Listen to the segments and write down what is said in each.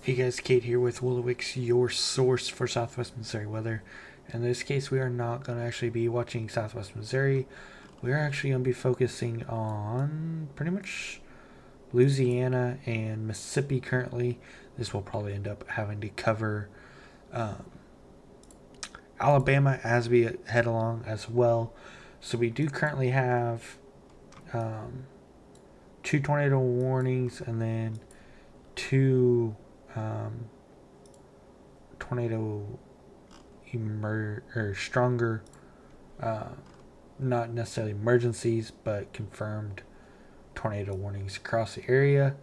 Hey guys, Kate here with WoolawayWx, your source for Southwest Missouri weather. In this case, we are not going to actually be watching Southwest Missouri. We are actually going to be focusing on pretty much Louisiana and Mississippi currently. This will probably end up having to cover um, Alabama as we head along as well. So we do currently have um, 2 tornado warnings and then two tornado or stronger, uh, not necessarily emergencies, but confirmed tornado warnings across the area.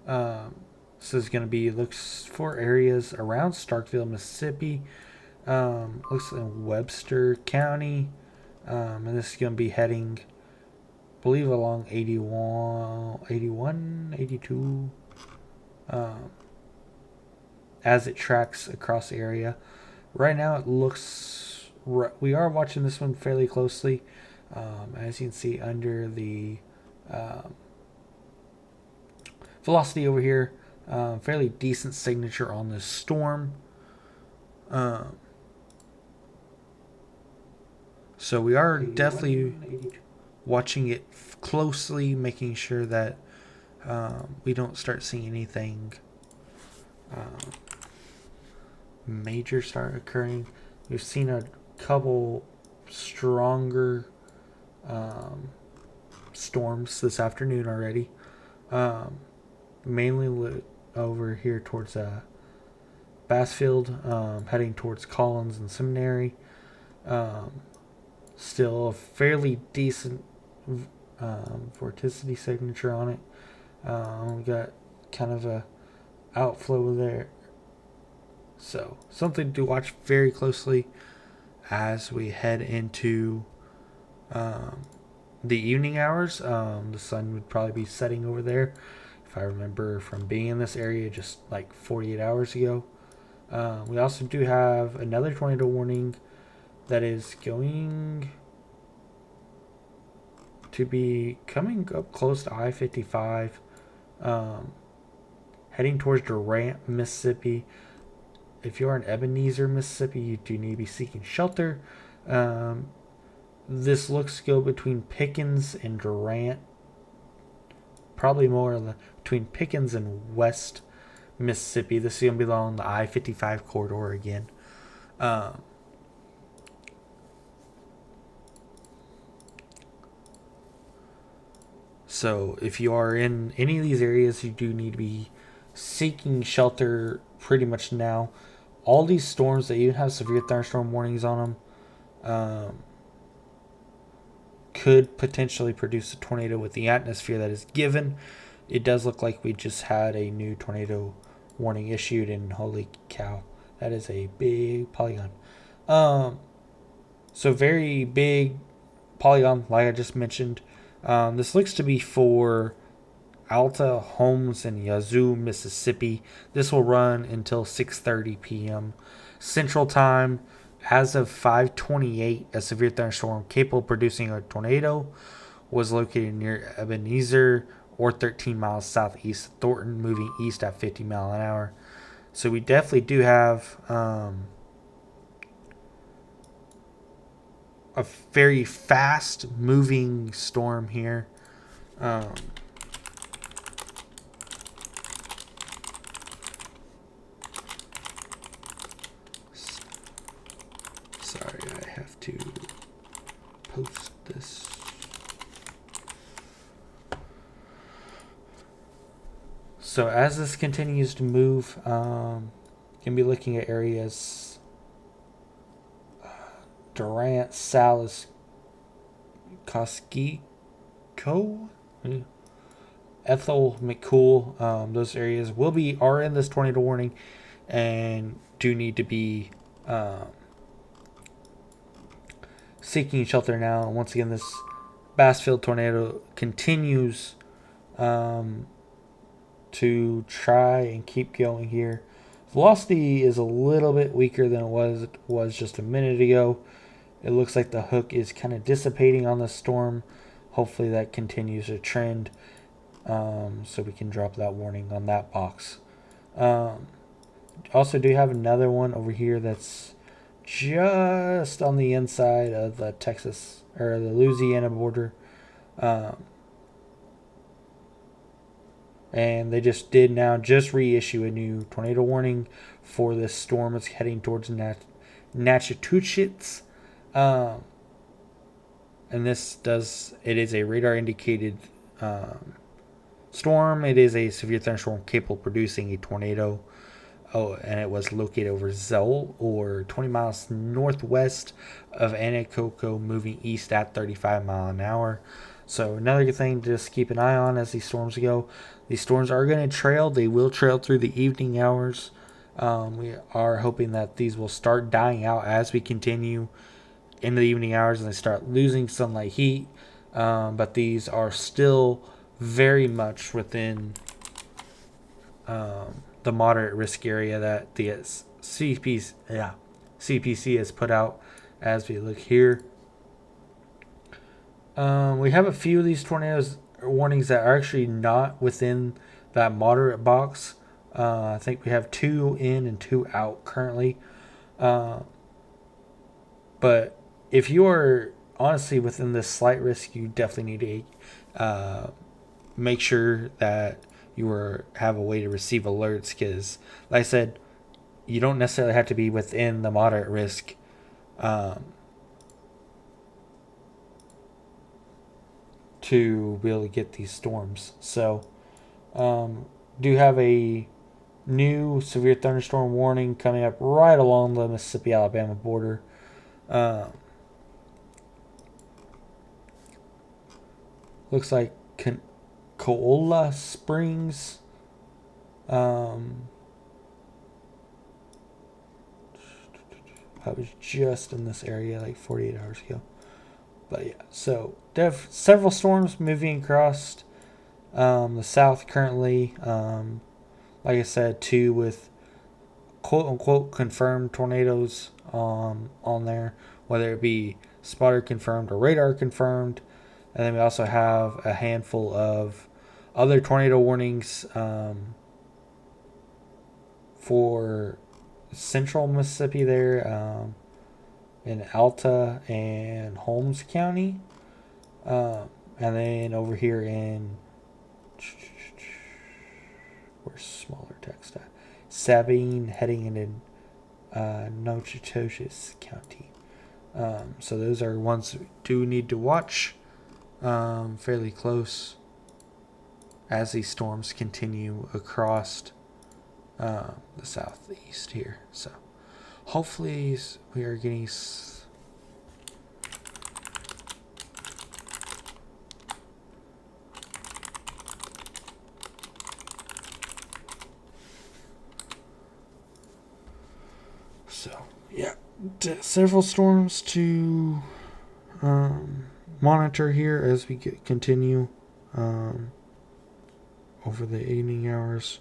This is going to be looks for areas around Starkville, Mississippi. Looks in Webster County, and this is going to be heading, I believe, along 81, 82. As it tracks across the area. Right now, it looks. We are watching this one fairly closely. As you can see under the velocity over here, fairly decent signature on this storm. So we are definitely watching it closely, making sure that we don't start seeing anything major start occurring. We've seen a couple stronger storms this afternoon already. Mainly over here towards Bassfield, heading towards Collins and Seminary. Still a fairly decent vorticity signature on it. We got kind of a outflow there. So something to watch very closely as we head into the evening hours. The sun would probably be setting over there, if I remember from being in this area just like 48 hours ago. We also do have another tornado warning that is going to be coming up close to I-55, heading towards Durant, Mississippi. If you're in Ebenezer, Mississippi, you do need to be seeking shelter. This looks to go between Pickens and Durant. Probably more between Pickens and West Mississippi. This is going to be along the I-55 corridor again. So if you are in any of these areas, you do need to be seeking shelter pretty much now. All these storms, they even have severe thunderstorm warnings on them, could potentially produce a tornado with the atmosphere that is given. It does look like we just had a new tornado warning issued, and holy cow, that is a big polygon. So very big polygon, like I just mentioned. This looks to be for Alta, Holmes, and Yazoo, Mississippi. This will run until 6:30 p.m. Central Time. As of 5:28, a severe thunderstorm capable of producing a tornado was located near Ebenezer or 13 miles southeast of Thornton, moving east at 50 miles an hour. So we definitely do have a very fast moving storm here. Sorry, I have to post this. So as this continues to move, you can be looking at areas Durant, Salis, Koskico, Ethel, McCool. Those areas are in this tornado warning and do need to be seeking shelter now. And once again, this Bassfield tornado continues to try and keep going here. Velocity is a little bit weaker than it was just a minute ago. It looks like the hook is kind of dissipating on the storm. Hopefully that continues to trend, so we can drop that warning on that box. also do have another one over here that's just on the inside of the Texas or the Louisiana border. Um, and they just reissue a new tornado warning for this storm. It's heading towards Natchitoches. Um, and it is a radar indicated storm. It is a severe thunderstorm capable of producing a tornado. Oh, and it was located over Zoll, or 20 miles northwest of Anacoco, moving east at 35 mile an hour. So another good thing to just keep an eye on as these storms go. These storms are going to trail. They will trail through the evening hours. We are hoping that these will start dying out as we continue into the evening hours and they start losing sunlight heat. But these are still very much within the moderate risk area that the CPC has put out. As we look here, we have a few of these tornadoes warnings that are actually not within that moderate box. I think we have 2 in and 2 out currently. But if you are honestly within this slight risk, you definitely need to make sure that you have a way to receive alerts, because like I said, you don't necessarily have to be within the moderate risk to be able to get these storms. So do have a new severe thunderstorm warning coming up right along the Mississippi-Alabama border. Looks like Koala Springs. I was just in this area like 48 hours ago. But yeah, so several storms moving across the south currently. Like I said, 2 with quote-unquote confirmed tornadoes on there, whether it be spotter confirmed or radar confirmed. And then we also have a handful of other tornado warnings for central Mississippi there, in Alta and Holmes County. And then over here in, where's smaller text at? Sabine, heading into Natchitoches County. So those are ones we do need to watch fairly close as these storms continue across the southeast here. So hopefully we are getting several storms to monitor here as we continue over the evening hours.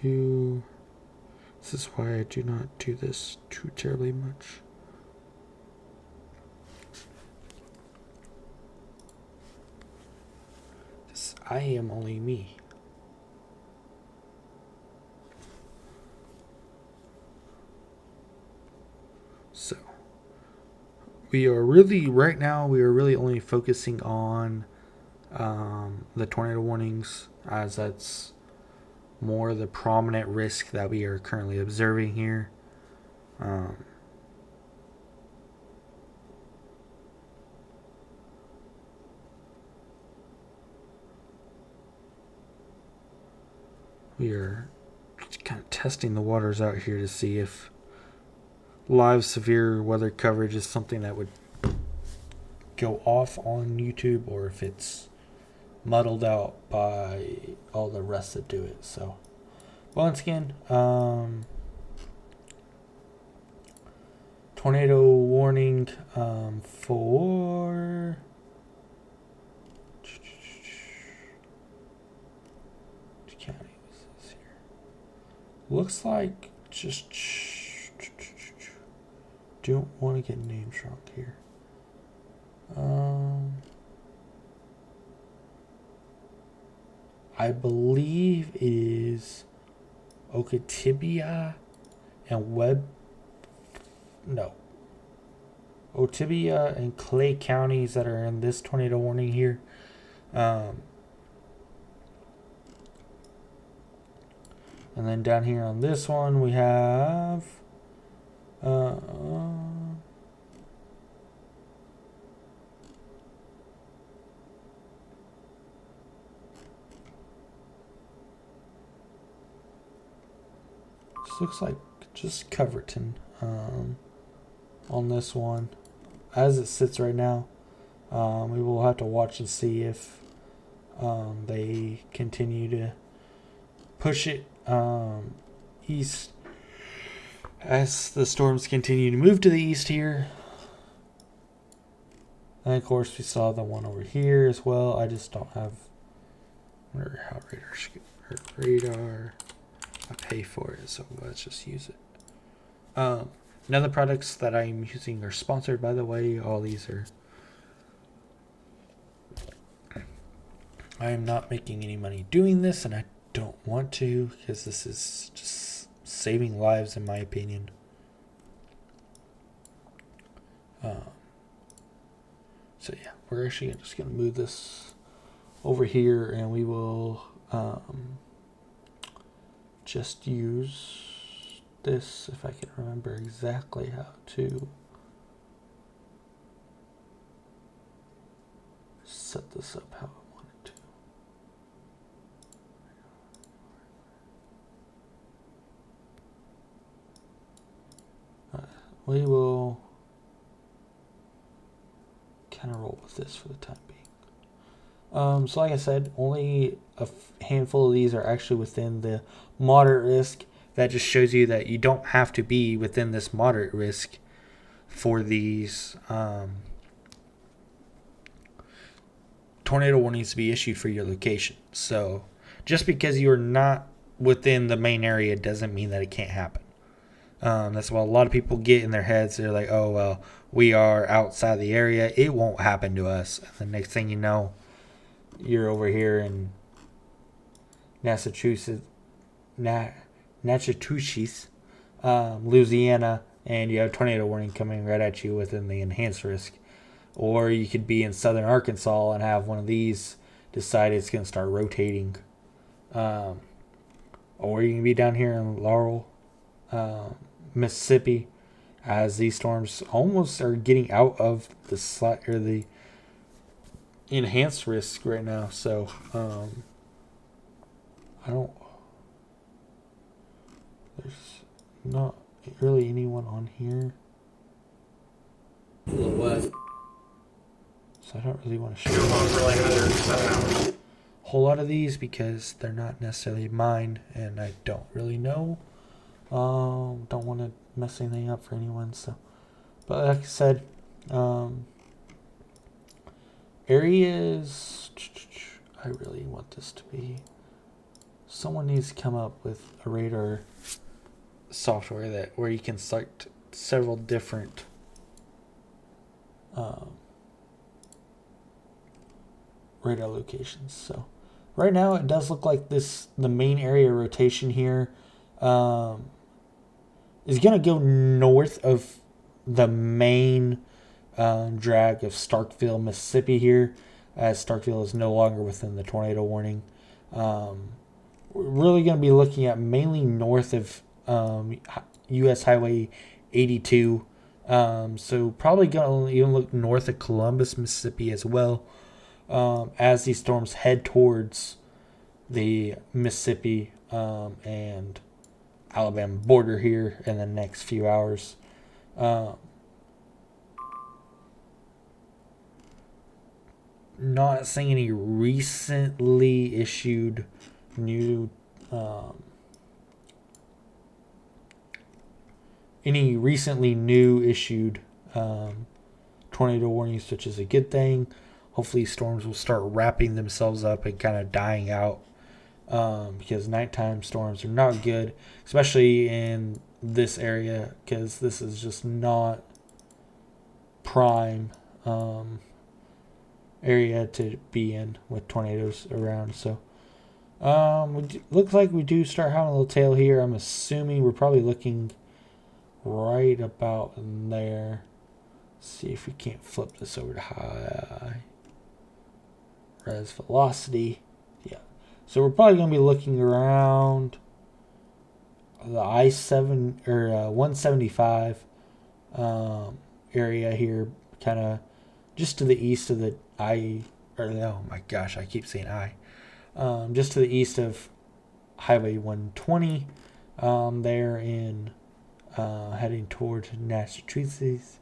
This is why I do not do this too terribly much. I am only me. So we are really only focusing on the tornado warnings, as that's more the prominent risk that we are currently observing here. We are kind of testing the waters out here to see if live severe weather coverage is something that would go off on YouTube, or if it's muddled out by all the rest that do it. So once again, tornado warning for county is this here. Looks like just don't want to get names wrong here. I believe it is Okatibia and Otibia and Clay counties that are in this tornado warning here. And then down here on this one, we have this looks like just Coverton on this one. As it sits right now, we will have to watch and see if they continue to push it east as the storms continue to move to the east here. And of course, we saw the one over here as well. I just don't have. I wonder how radar. I pay for it, so let's just use it. None of the products that I'm using are sponsored, by the way. All these are. I am not making any money doing this, and I don't want to, because this is just saving lives, in my opinion. So yeah, we're actually just going to move this over here, and we will just use this, if I can remember exactly how to set this up how I want it to. We will kind of roll with this for the time being. So like I said, only a handful of these are actually within the moderate risk. That just shows you that you don't have to be within this moderate risk for these tornado warnings to be issued for your location. So just because you're not within the main area doesn't mean that it can't happen. That's what a lot of people get in their heads. They're like, oh, well, we are outside the area. It won't happen to us. And the next thing you know, you're over here in Massachusetts, Louisiana, and you have a tornado warning coming right at you within the enhanced risk. Or you could be in southern Arkansas and have one of these decide it's going to start rotating. Or you can be down here in Laurel, Mississippi, as these storms almost are getting out of the enhanced risk right now. So there's not really anyone on here, so I don't really want to show a whole lot of these because they're not necessarily mine and I don't really know. Don't want to mess anything up for anyone. So, but like I said, areas. I really want this to be. Someone needs to come up with a radar software where you can select several different radar locations. So right now it does look like the main area rotation here is going to go north of the main drag of Starkville, Mississippi here, as Starkville is no longer within the tornado warning. We're really going to be looking at mainly north of U.S. Highway 82. So probably going to even look north of Columbus, Mississippi as well, as these storms head towards the Mississippi and Alabama border here in the next few hours. Not seeing any recently issued new tornado warnings, which is a good thing. Hopefully storms will start wrapping themselves up and kind of dying out, because nighttime storms are not good, especially in this area, because this is just not prime area to be in with tornadoes around. So Looks like we do start having a little tail here. I'm assuming we're probably looking right about in there. See if we can't flip this over to high res velocity. Yeah. So we're probably going to be looking around the I-7 or 175 area here, kind of just to the east of the oh my gosh, I keep saying just to the east of Highway 120, there in heading toward Massachusetts,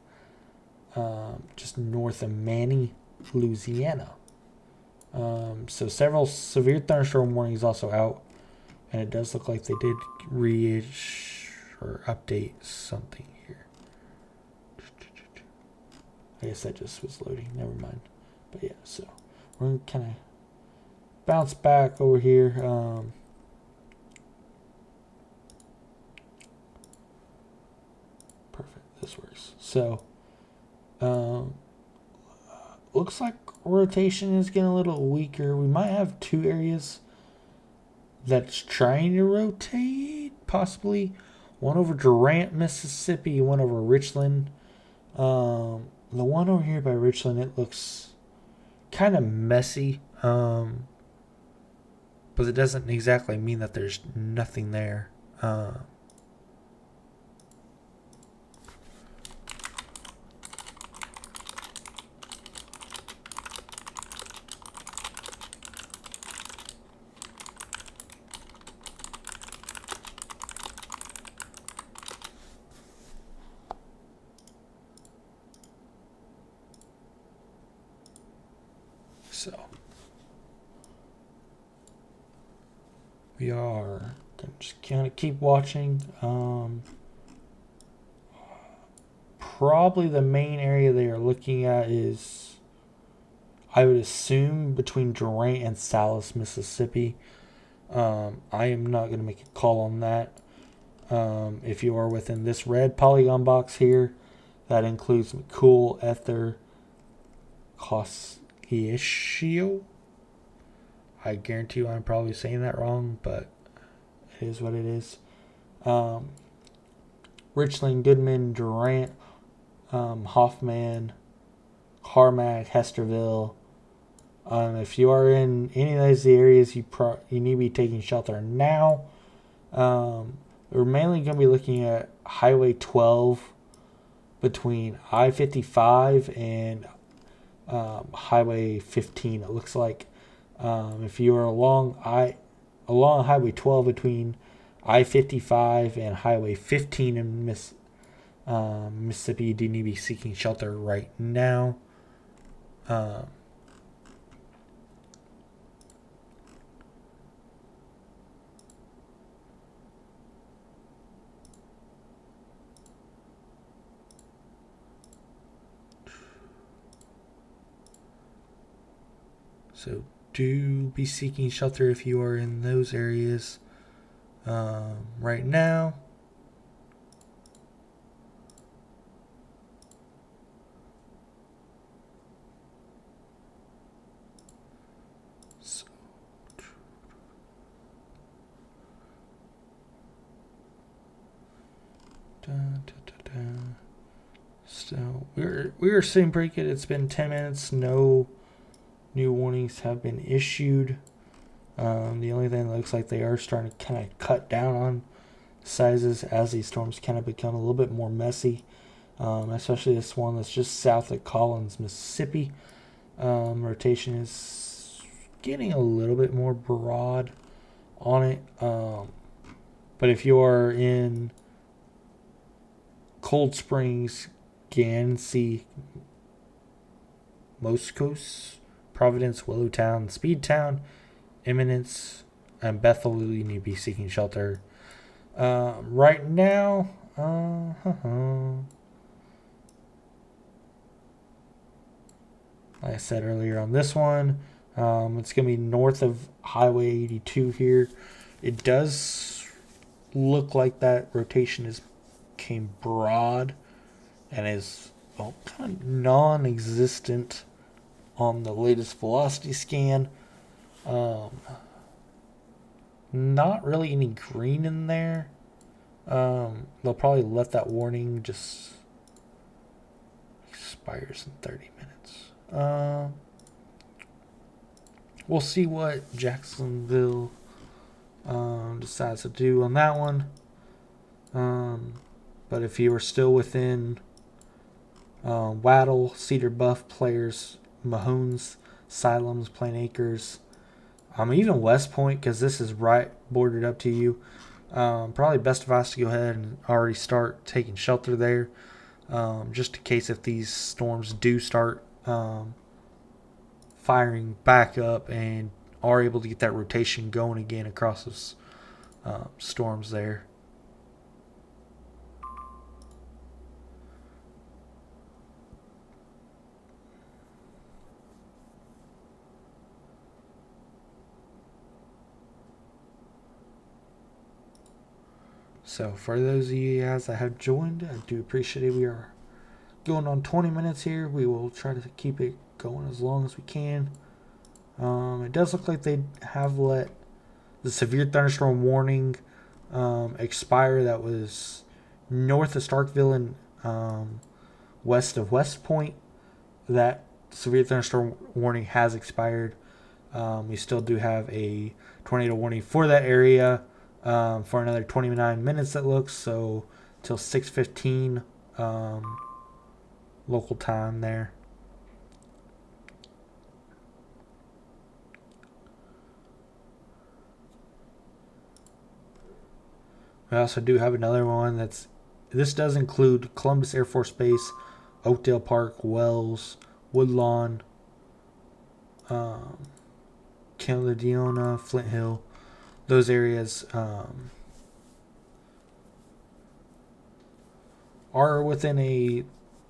just north of Manny, Louisiana. So several severe thunderstorm warnings also out, and it does look like they did reissue or update something here. I guess that just was loading. Never mind. But yeah, so we're gonna kind of bounce back over here. Perfect. This works. So, looks like rotation is getting a little weaker. We might have two areas that's trying to rotate, possibly one over Durant, Mississippi, one over Richland. The one over here by Richland, it looks kind of messy, but it doesn't exactly mean that there's nothing there. So we are gonna just kind of keep watching. Probably the main area they are looking at is, I would assume, between Durant and Salis, Mississippi. I am not going to make a call on that. If you are within this red polygon box here, that includes McCool, Ether, Cosciatio. I guarantee you I'm probably saying that wrong, but it is what it is. Richland, Goodman, Durant, Hoffman, Carmack, Hesterville. If you are in any of those areas, you need to be taking shelter now. We're mainly going to be looking at Highway 12 between I-55 and Highway 15. It looks like if you are along Highway 12 between I-55 and Highway 15 in Mississippi, you do need to be seeking shelter right now. So do be seeking shelter if you are in those areas right now. So we're seeing pretty good. It's been 10 minutes. No new warnings have been issued. The only thing that looks like they are starting to kind of cut down on sizes as these storms kind of become a little bit more messy, especially this one that's just south of Collins, Mississippi. Rotation is getting a little bit more broad on it. But if you are in Cold Springs, Gansey, Moscos, Providence, Willowtown, Speedtown, Eminence, and Bethel, you need to be seeking shelter. Right now, like I said earlier on this one, it's going to be north of Highway 82 here. It does look like that rotation came broad and is kind of non-existent on the latest velocity scan. Not really any green in there. They'll probably let that warning just expires in 30 minutes. We'll see what Jacksonville decides to do on that one. But if you are still within Waddle, Cedar Bluff players, Mahones, Siloms, Plain Acres, even West Point, because this is right bordered up to you. Probably best advice to go ahead and already start taking shelter there, just in case if these storms do start firing back up and are able to get that rotation going again across those storms there. So for those of you guys that have joined, I do appreciate it. We are going on 20 minutes here. We will try to keep it going as long as we can. It does look like they have let the severe thunderstorm warning expire. That was north of Starkville and west of West Point. That severe thunderstorm warning has expired. We still do have a tornado warning for that area for another 29 minutes, it looks. So till 6:15 local time there. We also do have another one this does include Columbus Air Force Base, Oakdale Park, Wells, Woodlawn, Canadiana, Flint Hill. Those areas are within a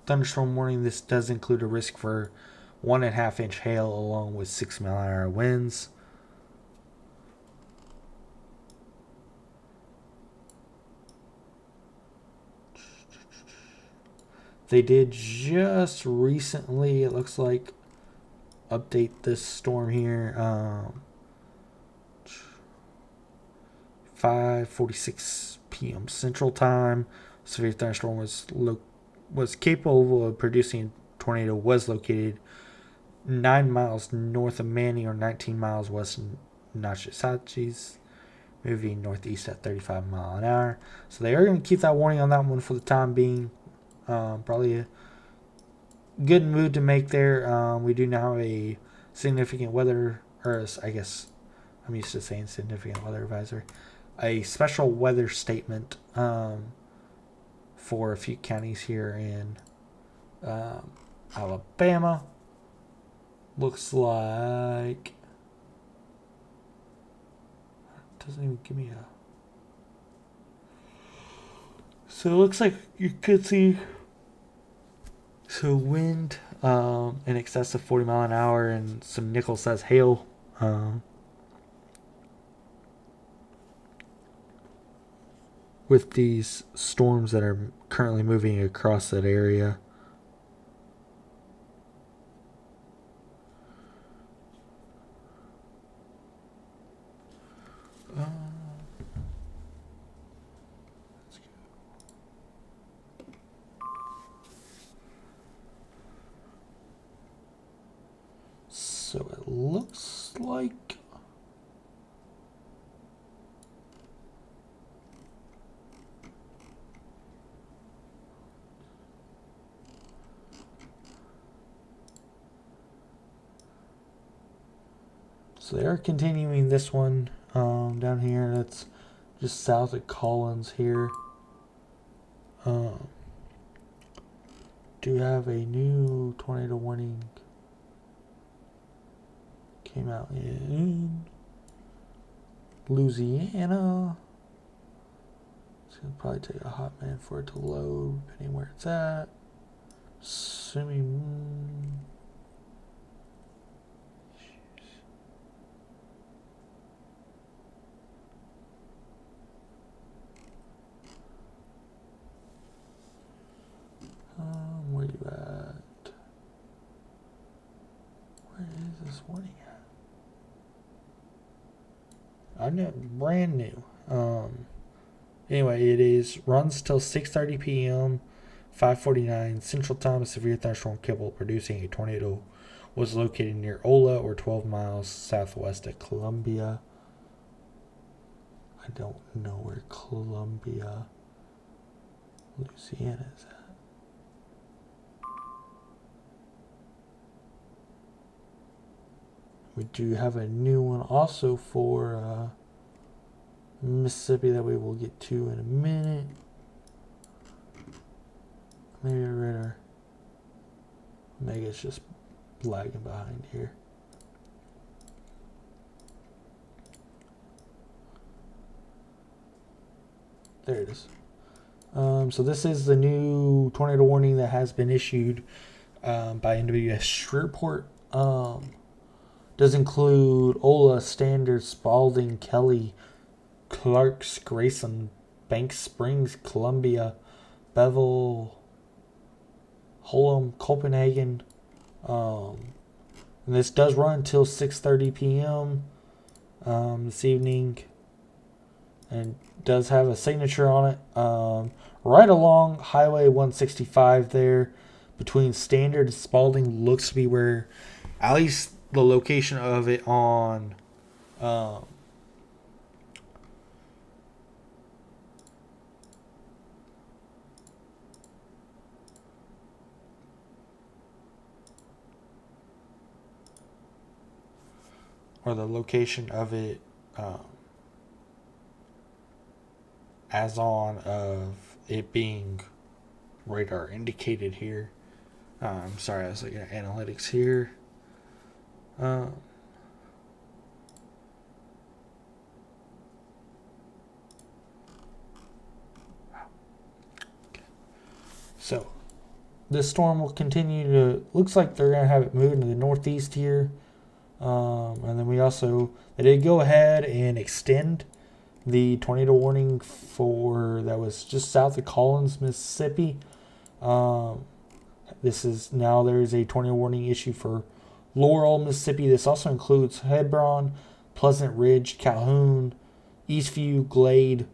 thunderstorm warning. This does include a risk for 1.5 inch hail along with 6-mile-an-hour winds. They did just recently, it looks like, update this storm here. 5:46 p.m. Central Time. Severe thunderstorm was capable of producing a tornado. Was located 9 miles north of Manning or 19 miles west of Natchitoches, moving northeast at 35 miles an hour. So they are going to keep that warning on that one for the time being. Probably a good move to make there. We do now have a significant weather, or I guess I'm used to saying significant weather advisory, a special weather statement for a few counties here in Alabama. Looks like it doesn't even give me a. So it looks like you could see wind in excess of 40 mile an hour and some nickel size hail. With these storms that are currently moving across that area. So it looks like so they are continuing this one down here. That's just south of Collins here. Do have a new tornado warning. Came out in Louisiana. It's going to probably take a hot minute for it to load, depending where it's at. Assuming. Where you at? Where is this warning at? I know, brand new. Anyway, it runs till 6:30 p.m. 5:49 Central Time. A severe thunderstorm capable of producing a tornado was located near Ola, or 12 miles southwest of Columbia. I don't know where Columbia, Louisiana is at. We do have a new one also for Mississippi that we will get to in a minute. Maybe our radar. Maybe it's just lagging behind here. There it is. So this is the new tornado warning that has been issued by NWS Shreveport. Does include Ola, Standard, Spalding, Kelly, Clarks, Grayson, Banks Springs, Columbia, Bevel, Holm, Copenhagen. And this does run until 6:30 p.m. This evening, and does have a signature on it. Right along Highway 165 there, between Standard and Spalding, looks to be where, at least the location of it on or the location of it as on of it being radar indicated here. I'm sorry, I was looking at analytics here. Okay. So this storm will continue to, looks like they're going to have it moving to the northeast here. And then they did go ahead and extend the tornado warning that was just south of Collins, Mississippi. There is a tornado warning issue for Laurel, Mississippi. This also includes Hebron, Pleasant Ridge, Calhoun, Eastview, Glade,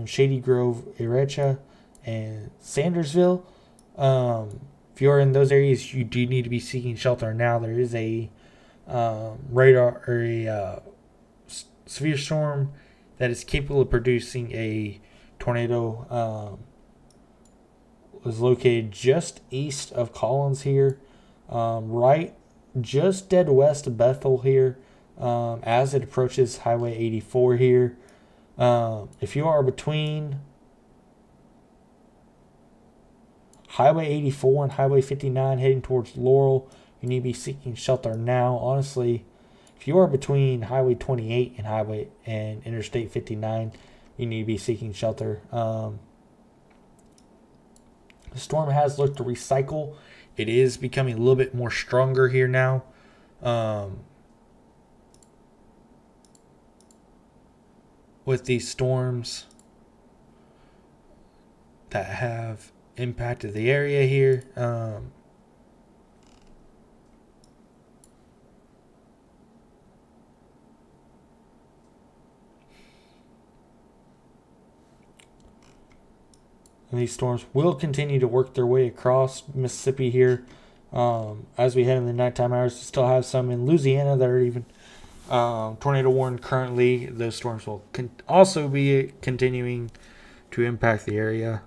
Shady Grove, Erecha, and Sandersville. If you're in those areas, you do need to be seeking shelter now. There is a radar or a severe storm that is capable of producing a tornado. Was located just east of Collins here, right just dead west of Bethel here, as it approaches Highway 84 here. If you are between Highway 84 and Highway 59 heading towards Laurel, you need to be seeking shelter now. Honestly, if you are between Highway 28 and Interstate 59, you need to be seeking shelter. The storm has looked to recycle. It is becoming a little bit more stronger here now. With these storms that have impacted the area here. And these storms will continue to work their way across Mississippi here. As we head in the nighttime hours, we still have some in Louisiana that are even tornado warned currently. Those storms will also be continuing to impact the area.